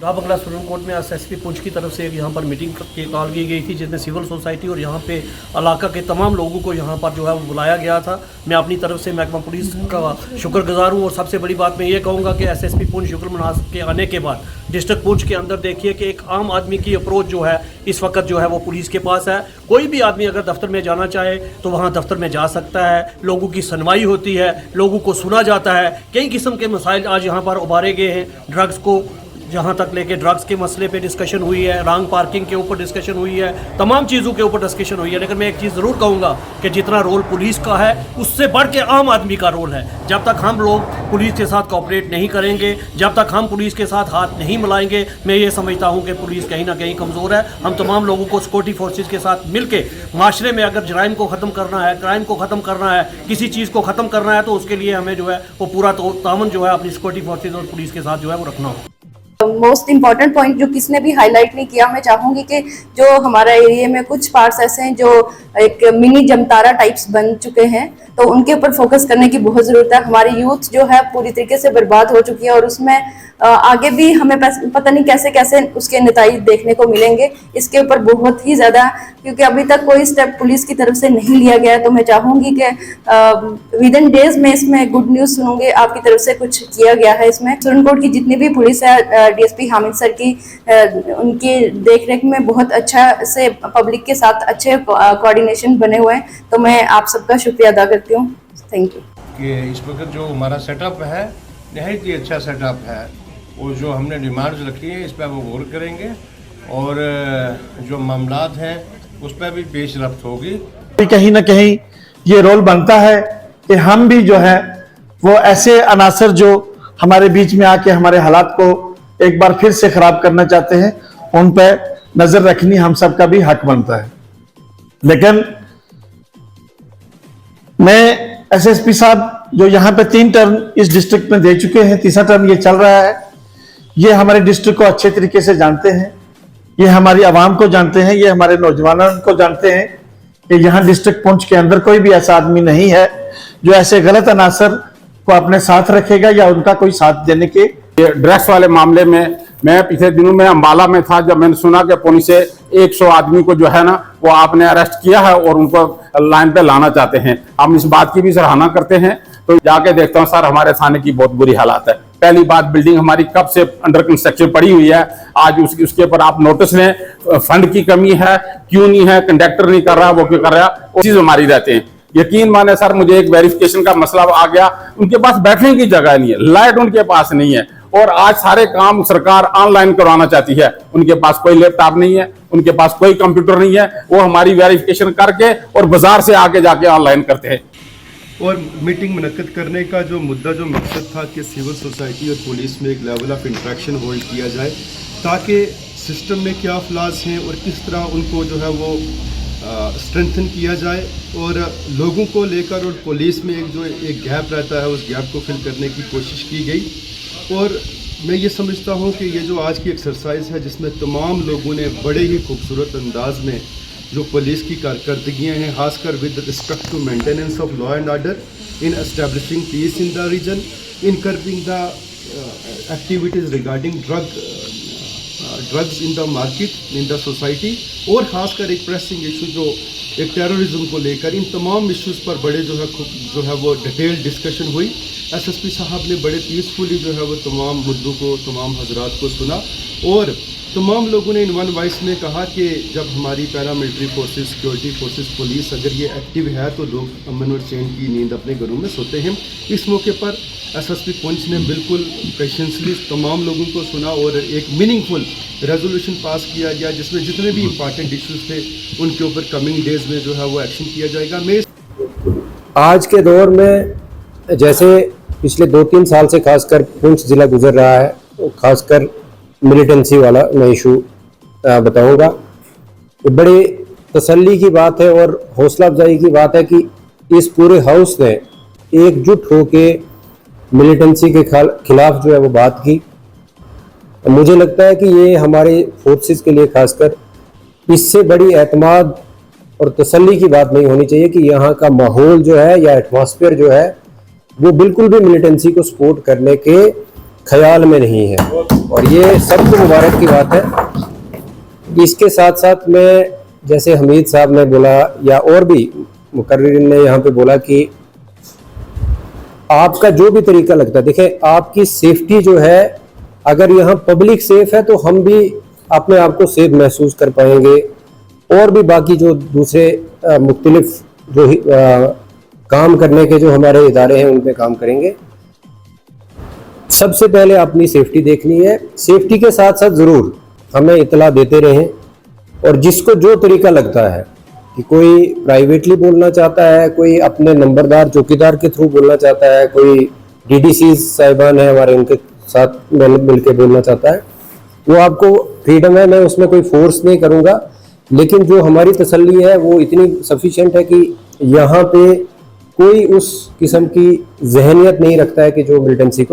बंगला supreme court में SSP Poonch की तरफ से यहाँ पर मीटिंग की कॉल की गई थी, जिसमें सिविल सोसाइटी और यहाँ पे इलाका के तमाम लोगों को यहाँ पर जो है वो बुलाया गया था। मैं अपनी तरफ से महकमा पुलिस का शुक्रगुजार हूँ। और सबसे बड़ी बात मैं ये कहूँगा कि एसएसपी पुंछ शुक्र मनास के आने के बाद डिस्ट्रिक्ट पुंछ के अंदर देखिए कि एक आम आदमी की अप्रोच जो है इस वक्त जो है वो पुलिस के पास है। कोई भी आदमी अगर दफ्तर में जाना चाहे तो वहाँ दफ्तर में जा सकता है, लोगों की सुनवाई होती है, लोगों को सुना जाता है। कई किस्म के मसाइल आज यहाँ पर उभारे गए हैं। ड्रग्स को जहाँ तक लेके ड्रग्स के मसले पे डिस्कशन हुई है, रॉन्ग पार्किंग के ऊपर डिस्कशन हुई है, तमाम चीज़ों के ऊपर डिस्कशन हुई है। लेकिन मैं एक चीज़ ज़रूर कहूँगा कि जितना रोल पुलिस का है उससे बढ़ के आम आदमी का रोल है। जब तक हम लोग पुलिस के साथ कोऑपरेट नहीं करेंगे, जब तक हम पुलिस के साथ हाथ नहीं मिलाएंगे, मैं ये समझता हूँ कि पुलिस कहीं ना कहीं कमज़ोर है। हम तमाम लोगों को सिक्योरिटी फोर्सेज के साथ मिल के माशरे में अगर जराइम को ख़त्म करना है, क्राइम को ख़त्म करना है, किसी चीज़ को ख़त्म करना है, तो उसके लिए हमें जो है वो पूरा तामन जो है अपनी सिक्योरिटी फोर्सेज और पुलिस के साथ जो है वो रखना हो। मोस्ट इम्पॉर्टेंट पॉइंट जो किसने भी हाईलाइट नहीं किया, मैं चाहूंगी कि जो हमारा एरिया में कुछ पार्ट्स ऐसे हैं जो एक मिनी जमतारा टाइप्स बन चुके हैं, तो उनके ऊपर फोकस करने की बहुत ज़रूरत है। हमारी यूथ जो है पूरी तरीके से बर्बाद हो चुकी है और उसमें आगे भी हमें पता नहीं कैसे कैसे उसके नतीजे देखने को मिलेंगे। इसके ऊपर बहुत ही ज़्यादा, क्योंकि अभी तक कोई स्टेप पुलिस की तरफ से नहीं लिया गया है, तो मैं चाहूँगी कि विद इन डेज में इसमें गुड न्यूज़ सुनूंगी आपकी तरफ से कुछ किया गया है। इसमें सुप्रीम कोर्ट की जितनी भी पुलिस है, डीएसपी हामिद सर की उनकी देखरेख में बहुत अच्छा से पब्लिक के साथ अच्छे कोऑर्डिनेशन बने हुए हैं, तो मैं आप सबका शुक्रिया अदा करती हूँ। Thank you. कि इस वक्त जो हमारा सेटअप है बहुत ही अच्छा सेटअप है, और जो हमने डिमांड्स रखी हैं इस पर वो गौर करेंगे और जो मामलात हैं उस पर भी पेश रफ्त होगी। कहीं ना कहीं ये रोल बनता है कि हम भी जो है वो ऐसे अनासर जो हमारे बीच में आके हमारे हालात को एक बार फिर से खराब करना चाहते हैं, उन पर नजर रखनी हम सबका भी हक बनता है। लेकिन मैं एसएसपी साहब जो यहाँ पे 3 टर्म इस डिस्ट्रिक्ट में दे चुके हैं, तीसरा टर्म ये चल रहा है, ये हमारे डिस्ट्रिक्ट को अच्छे तरीके से जानते हैं, ये हमारी आवाम को जानते हैं, ये हमारे नौजवानों को जानते हैं कि यहाँ डिस्ट्रिक्ट पुंछ के अंदर कोई भी ऐसा आदमी नहीं है जो ऐसे गलत अनासर को अपने साथ रखेगा या उनका कोई साथ देने के। ड्रग्स वाले मामले में मैं पिछले दिनों में अंबाला में था, जब मैंने सुना कि पुलिस से 100 आदमी को जो है ना वो आपने अरेस्ट किया है और उनको लाइन पे लाना चाहते हैं। हम इस बात की भी सराहना करते हैं। तो जाके देखता हूँ सर, हमारे थाने की बहुत बुरी हालात है। पहली बात, बिल्डिंग हमारी कब से अंडर कंस्ट्रक्शन पड़ी हुई है, आज उसके ऊपर आप नोटिस लें, फंड की कमी है, क्यों नहीं है, कंडक्टर नहीं कर रहा, वो क्यों कर रहा, वो चीज हमारी रहते हैं। यकीन माने सर, मुझे एक वेरिफिकेशन का मसला आ गया, उनके पास बैठने की जगह नहीं है, लाइट उनके पास नहीं है, और आज सारे काम सरकार ऑनलाइन करवाना चाहती है। उनके पास कोई लैपटॉप नहीं है, उनके पास कोई कंप्यूटर नहीं है, वो हमारी वेरिफिकेशन करके और बाजार से आके जाके ऑनलाइन करते हैं। और मीटिंग मुनक्कद करने का जो मुद्दा, जो मकसद था कि सिविल सोसाइटी और पुलिस में एक लेवल ऑफ इंटरेक्शन होल्ड किया जाए, ताकि सिस्टम में क्या फ्लॉज हैं और किस तरह उनको जो है वो स्ट्रेंथन किया जाए, और लोगों को लेकर और पुलिस में एक गैप रहता है, उस गैप को फिल करने की कोशिश की गई। और मैं ये समझता हूँ कि ये जो आज की एक्सरसाइज है, जिसमें तमाम लोगों ने बड़े ही खूबसूरत अंदाज में जो पुलिस की कारकर्दगियाँ हैं, खासकर with respect to maintenance of law and order, in establishing peace in the region, in curbing the activities regarding drugs in the market, in the society, और ख़ासकर एक प्रेसिंग इशू जो एक टेररिज्म को लेकर, इन तमाम इश्यूज़ पर बड़े जो है वो डिटेल डिस्कशन हुई। एसएसपी साहब ने बड़े पीसफुली जो है वो तमाम मुद्दों को, तमाम हजरात को सुना, और तमाम लोगों ने इन वन वॉइस में कहा कि जब हमारी paramilitary forces, security forces, police अगर ये एक्टिव है तो लोग अमन और चैन की नींद अपने घरों में सोते हैं। इस मौके पर एसएसपी पुंछ ने बिल्कुल पेशेंसली तमाम लोगों को सुना और एक मीनिंगफुल रेजोल्यूशन पास किया गया, जिसमें जितने भी इंपॉर्टेंट इश्यूज थे उनके ऊपर कमिंग डेज में जो है वो एक्शन किया जाएगा। मैं आज के दौर में जैसे पिछले 2-3 साल से खासकर पुंछ ज़िला गुजर रहा है, खासकर मिलिटेंसी वाला मैं इशू बताऊंगा। ये बड़ी तसल्ली की बात है और हौसला अफजाई की बात है कि इस पूरे हाउस ने एकजुट होके मिलिटेंसी के खिलाफ जो है वो बात की। मुझे लगता है कि ये हमारे फोर्सेस के लिए खासकर इससे बड़ी एतमाद और तसल्ली की बात नहीं होनी चाहिए कि यहाँ का माहौल जो है या एटमॉस्फेयर जो है वो बिल्कुल भी मिलिटेंसी को सपोर्ट करने के ख्याल में नहीं है। और ये सबको मुबारक की बात है। इसके साथ साथ मैं, जैसे हमीद साहब ने बोला या और भी मुकर्रिरीन ने यहाँ पे बोला कि आपका जो भी तरीका लगता है, देखें आपकी सेफ्टी जो है, अगर यहाँ पब्लिक सेफ है तो हम भी अपने आप को सेफ महसूस कर पाएंगे और भी बाकी जो दूसरे मुख्तलिफ जो काम करने के जो हमारे इदारे हैं उन पे काम करेंगे। सबसे पहले अपनी सेफ्टी देखनी है, सेफ्टी के साथ साथ ज़रूर हमें इतला देते रहें और जिसको जो तरीका लगता है कि कोई प्राइवेटली बोलना चाहता है, कोई अपने नंबरदार चौकीदार के थ्रू बोलना चाहता है, कोई डीडीसी साहिबान है हमारे उनके साथ मिल के बोलना चाहता है, वो आपको फ्रीडम है, मैं उसमें कोई फोर्स नहीं करूँगा। लेकिन जो हमारी तसल्ली है वो इतनी सफिशिएंट है कि यहाँ पे कोई उस किस्म की जहनियत नहीं रखता है कि जो मिलिटेंसी को